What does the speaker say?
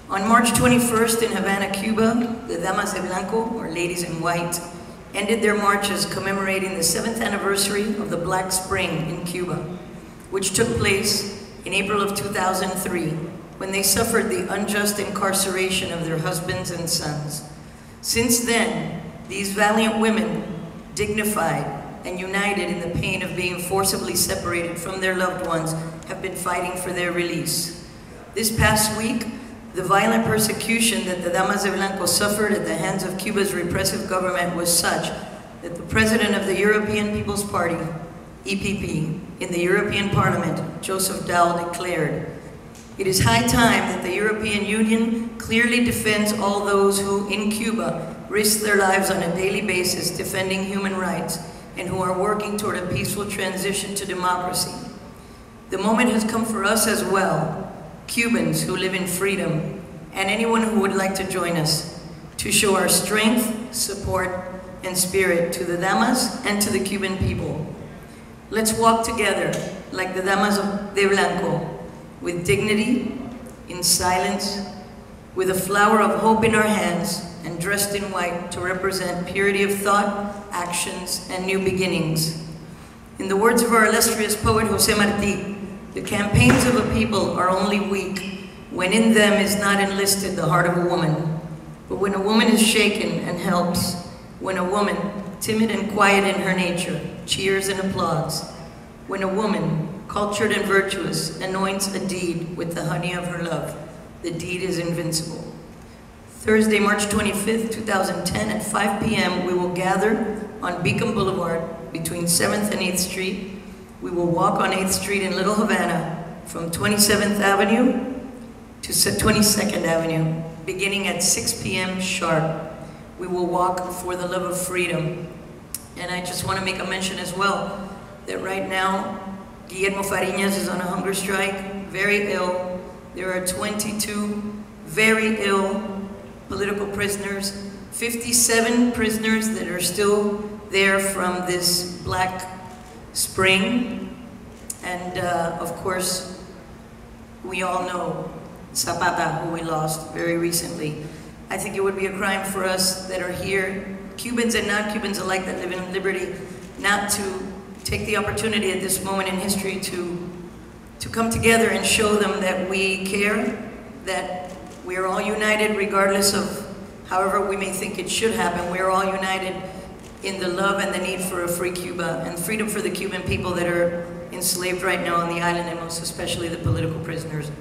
On March 21st in Havana, Cuba, the Damas de Blanco, or Ladies in White, ended their marches commemorating the 7th anniversary of the Black Spring in Cuba, which took place in April of 2003, when they suffered the unjust incarceration of their husbands and sons. Since then, these valiant women, dignified and united in the pain of being forcibly separated from their loved ones, have been fighting for their release. This past week, the violent persecution that the Damas de Blanco suffered at the hands of Cuba's repressive government was such that the president of the European People's Party, EPP, in the European Parliament, Joseph Daul, declared, "It is high time that the European Union clearly defends all those who, in Cuba, risk their lives on a daily basis defending human rights and who are working toward a peaceful transition to democracy. The moment has come for us as well, Cubans who live in freedom, and anyone who would like to join us, to show our strength, support, and spirit to the Damas and to the Cuban people. Let's walk together like the Damas de Blanco, with dignity, in silence, with a flower of hope in our hands, and dressed in white to represent purity of thought, actions, and new beginnings." In the words of our illustrious poet José Martí, "The campaigns of a people are only weak when in them is not enlisted the heart of a woman. But when a woman is shaken and helps, when a woman, timid and quiet in her nature, cheers and applauds, when a woman, cultured and virtuous, anoints a deed with the honey of her love, the deed is invincible." Thursday, March 25th, 2010 at 5 p.m. we will gather on Beacon Boulevard between 7th and 8th Street. We will walk on 8th Street in Little Havana from 27th Avenue to 22nd Avenue, beginning at 6 p.m. sharp. We will walk for the love of freedom. And I just want to make a mention as well that right now, Guillermo Fariñas is on a hunger strike, very ill. There are 22 very ill political prisoners, 57 prisoners that are still there from this Black Spring, and of course, we all know Zapata, who we lost very recently. I think it would be a crime for us that are here, Cubans and non-Cubans alike that live in liberty, not to take the opportunity at this moment in history to come together and show them that we care, that we are all united regardless of however we may think it should happen. We are all united in the love and the need for a free Cuba and freedom for the Cuban people that are enslaved right now on the island, and most especially the political prisoners.